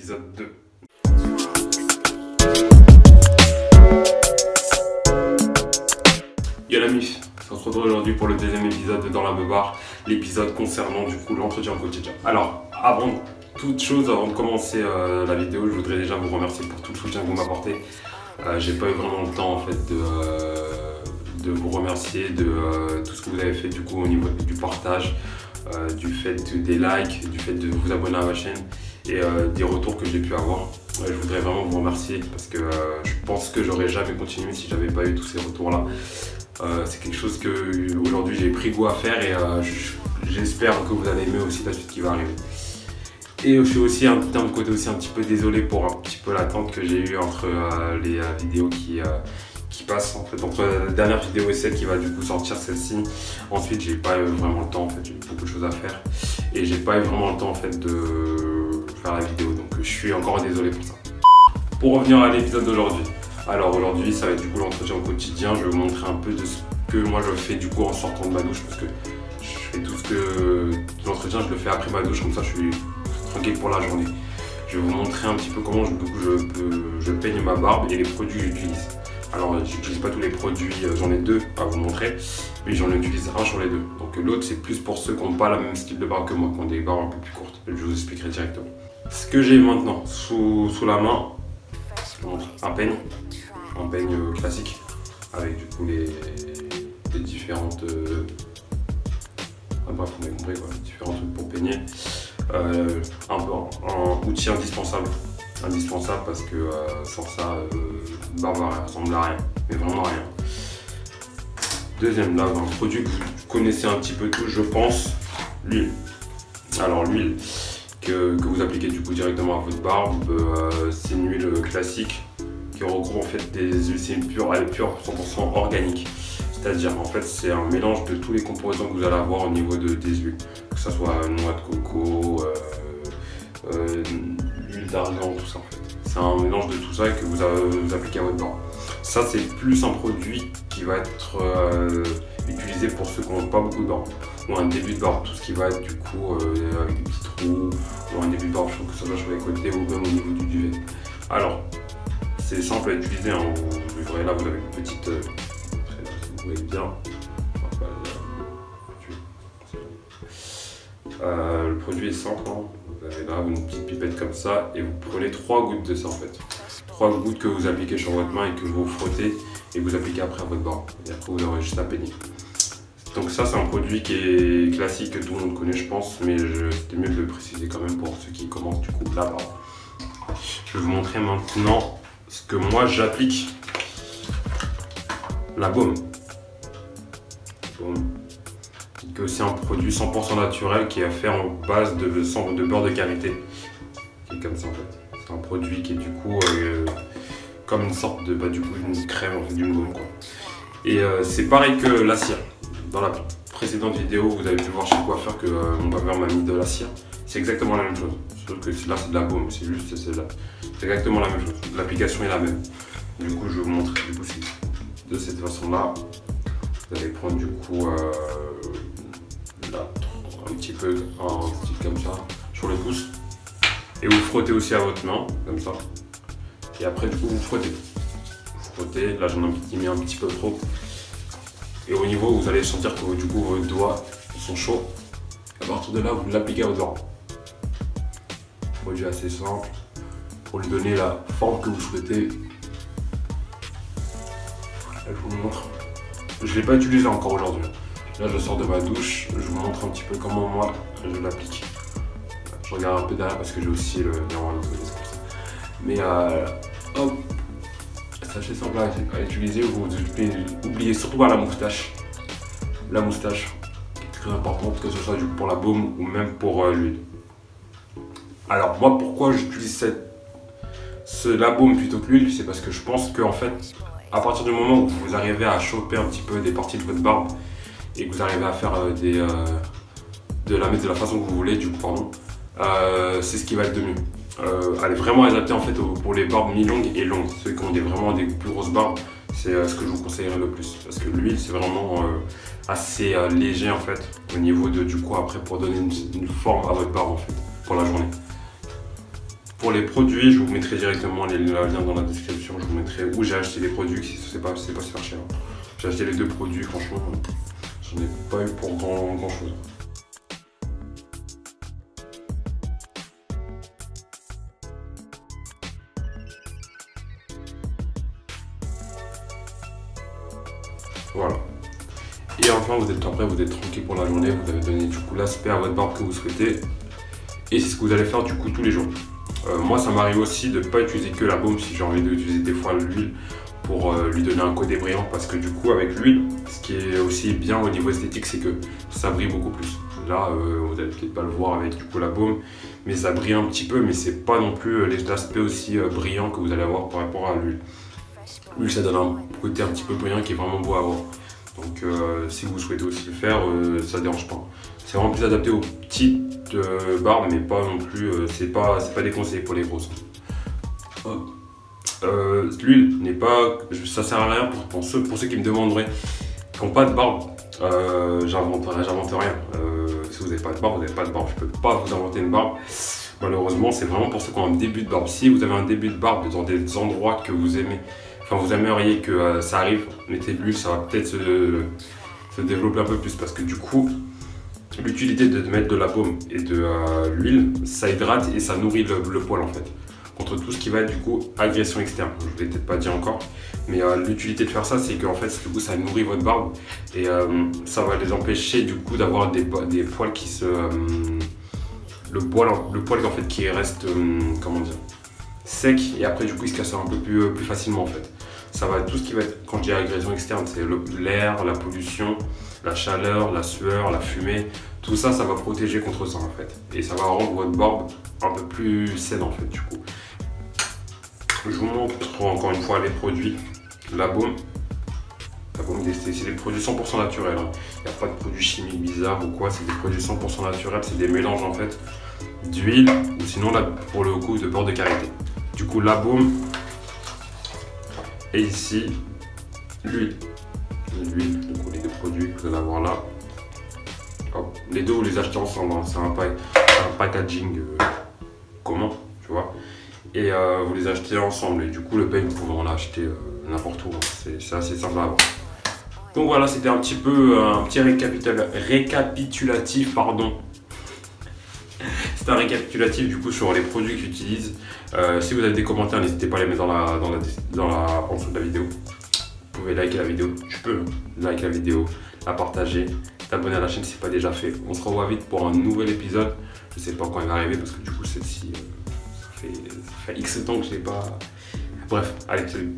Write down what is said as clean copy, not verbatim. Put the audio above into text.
épisode 2. Yo la mif, on se retrouve aujourd'hui pour le deuxième épisode de Dans la Beubar, l'épisode concernant du coup l'entretien au quotidien. Alors, avant toute chose, avant de commencer la vidéo, je voudrais déjà vous remercier pour tout le soutien que vous m'apportez. J'ai pas eu vraiment le temps en fait de vous remercier de tout ce que vous avez fait du coup au niveau du partage, du fait des likes, du fait de vous abonner à ma chaîne et des retours que j'ai pu avoir. Je voudrais vraiment vous remercier parce que je pense que j'aurais jamais continué si j'avais pas eu tous ces retours là. C'est quelque chose que aujourd'hui j'ai pris goût à faire et j'espère que vous allez aimer aussi la suite qui va arriver. Et je suis aussi d'un côté aussi un petit peu désolé pour un petit peu l'attente que j'ai eue entre les vidéos qui passent en fait, entre la dernière vidéo et celle qui va du coup sortir, celle-ci. Ensuite j'ai pas eu vraiment le temps en fait, j'ai eu beaucoup de choses à faire et j'ai pas eu vraiment le temps en fait de faire la vidéo, donc je suis encore désolé pour ça. Pour revenir à l'épisode d'aujourd'hui, alors aujourd'hui ça va être du coup l'entretien au quotidien. Je vais vous montrer un peu de ce que moi je fais du coup en sortant de ma douche, parce que je fais tout ce que l'entretien je le fais après ma douche, comme ça je suis tranquille pour la journée. Je vais vous montrer un petit peu comment je peigne ma barbe et les produits que j'utilise. Alors j'utilise pas tous les produits, j'en ai deux à vous montrer, mais j'en utilise un sur les deux. Donc l'autre c'est plus pour ceux qui n'ont pas le même style de barbe que moi, qui ont des barbes un peu plus courtes. Je vous expliquerai directement. Ce que j'ai maintenant sous la main, je vous montre un peigne classique avec du coup les différentes bref, vous m'avez compris quoi, différents trucs pour peigner. Un outil indispensable parce que sans ça, barbe ressemble à rien, mais vraiment à rien. Deuxième, là, un produit que vous connaissez un petit peu tous, je pense, l'huile. Alors l'huile que vous appliquez du coup directement à votre barbe, c'est une huile classique qui regroupe en fait des huiles, elle est pure 100% organique. C'est-à-dire en fait c'est un mélange de tous les composants que vous allez avoir au niveau des huiles, que ce soit noix de coco, l'huile d'argan, tout ça en fait. C'est un mélange de tout ça que vous appliquez à votre barbe. Ça c'est plus un produit qui va être utilisé pour ceux qui n'ont pas beaucoup de barbe, ou un début de barbe, tout ce qui va être du coup avec des petits trous, ou un début de barbe, que ce soit sur les côtés ou même au niveau du duvet. Alors c'est simple à utiliser, hein. Vous verrez là, vous avez une petite vous voyez bien. Le produit est simple, hein. Vous avez là une petite pipette comme ça et vous prenez 3 gouttes de ça en fait. 3 gouttes que vous appliquez sur votre main et que vous frottez et vous appliquez après à votre barbe. Et après vous aurez juste à peigner. Donc ça c'est un produit qui est classique, que tout le monde connaît je pense, mais c'était mieux de le préciser quand même pour ceux qui commencent du coup la barbe. Je vais vous montrer maintenant ce que moi j'applique. La baume. C'est aussi un produit 100% naturel qui est fait en base de beurre de karité. Qui est comme ça en fait. C'est un produit qui est du coup comme une sorte de du coup une crème en fait, d'une baume quoi. Et c'est pareil que la cire. Dans la précédente vidéo, vous avez pu voir chez le coiffeur que mon coiffeur m'a mis de la cire. C'est exactement la même chose. Sauf que là c'est de la baume, c'est juste c'est exactement la même chose. L'application est la même. Du coup je vais vous montrer du coup de cette façon là. Vous allez prendre du coup là, un petit peu un style comme ça sur le pouce et vous frottez aussi à votre main comme ça et après du coup vous frottez, là j'en ai mis un petit peu trop et au niveau vous allez sentir que du coup vos doigts sont chauds. À partir de là vous l'appliquez à votre barbe. Produit assez simple pour lui donner la forme que vous souhaitez. Je vous montre. Je ne l'ai pas utilisé encore aujourd'hui. Là je sors de ma douche, je vous montre un petit peu comment moi je l'applique. Je regarde un peu derrière parce que j'ai aussi le miroir de côté, c'est pour ça. Mais hop, sachez simple à utiliser, vous oubliez surtout pas la moustache. La moustache est très importante, que ce soit pour la baume ou même pour l'huile. Alors moi pourquoi j'utilise la baume plutôt que l'huile, c'est parce que je pense que en fait à partir du moment où vous arrivez à choper un petit peu des parties de votre barbe et que vous arrivez à faire de la mettre de la façon que vous voulez, du coup, pardon, c'est ce qui va être de mieux. Elle est vraiment adaptée en fait pour les barbes mi-longues et longues. Ceux qui ont vraiment des plus grosses barbes, c'est ce que je vous conseillerais le plus. Parce que l'huile, c'est vraiment assez léger en fait, au niveau du coup après pour donner une forme à votre barbe en fait, pour la journée. Pour les produits, je vous mettrai directement les liens dans la description. Je vous mettrai où j'ai acheté les produits, si c'est pas super cher. J'ai acheté les 2 produits, franchement, j'en ai pas eu pour grand chose. Voilà. Et enfin, vous êtes après, vous êtes tranquille pour la journée, vous avez donné du coup l'aspect à votre barbe que vous souhaitez. Et c'est ce que vous allez faire du coup tous les jours. Moi, ça m'arrive aussi de ne pas utiliser que la baume si j'ai envie d'utiliser des fois l'huile pour lui donner un côté brillant, parce que du coup avec l'huile, ce qui est aussi bien au niveau esthétique, c'est que ça brille beaucoup plus. Là, vous allez peut-être pas le voir avec du coup la baume, mais ça brille un petit peu, mais c'est pas non plus l'aspect aussi brillant que vous allez avoir par rapport à l'huile. L'huile, ça donne un côté un petit peu brillant qui est vraiment beau à voir. Donc si vous souhaitez aussi le faire, ça ne dérange pas. C'est vraiment plus adapté aux petites barbes, mais pas non plus, c'est pas déconseillé pour les grosses. L'huile n'est pas, ça sert à rien pour ceux qui me demanderaient, qui n'ont pas de barbe. J'invente rien. Si vous n'avez pas de barbe, vous n'avez pas de barbe. Je ne peux pas vous inventer une barbe. Malheureusement, c'est vraiment pour ceux qui ont un début de barbe. Si vous avez un début de barbe dans des endroits que vous aimez, enfin vous aimeriez que ça arrive, mettez de l'huile, ça va peut-être se développer un peu plus, parce que du coup, l'utilité de mettre de la baume et de l'huile, ça hydrate et ça nourrit le poil en fait. Contre tout ce qui va être du coup agression externe. Je ne vous l'ai peut-être pas dit encore, mais l'utilité de faire ça, c'est qu'en fait du coup ça nourrit votre barbe et ça va les empêcher du coup d'avoir des poils qui se... le poil en fait qui reste, comment dire, sec, et après du coup il se casse un peu plus facilement en fait. Ça va tout ce qui va être, quand je dis agression externe, c'est l'air, la pollution, la chaleur, la sueur, la fumée, tout ça, ça va protéger contre ça en fait. Et ça va rendre votre barbe un peu plus saine en fait du coup. Je vous montre encore une fois les produits. La baume c'est des produits 100% naturels. Il n'y a pas de produits chimiques bizarres ou quoi, c'est des produits 100% naturels, c'est des mélanges en fait d'huile ou sinon là pour le coup de beurre de karité. Du coup la baume et ici l'huile. Du coup les 2 produits que vous allez avoir là. Hop. Les 2 vous les achetez ensemble, hein. C'est un packaging commun, tu vois. Et vous les achetez ensemble et du coup le pain vous pouvez en acheter n'importe où, hein. C'est assez simple à avoir. Donc voilà, c'était un petit récapitulatif, pardon. C'est un récapitulatif du coup sur les produits que j'utilise. Si vous avez des commentaires, n'hésitez pas à les mettre en dessous de la vidéo. Vous pouvez liker la vidéo, tu peux liker la vidéo, la partager, t'abonner à la chaîne si ce n'est pas déjà fait. On se revoit vite pour un nouvel épisode. Je ne sais pas quand il va arriver parce que du coup celle-ci, ça fait X temps que je l'ai pas... Bref, allez, salut.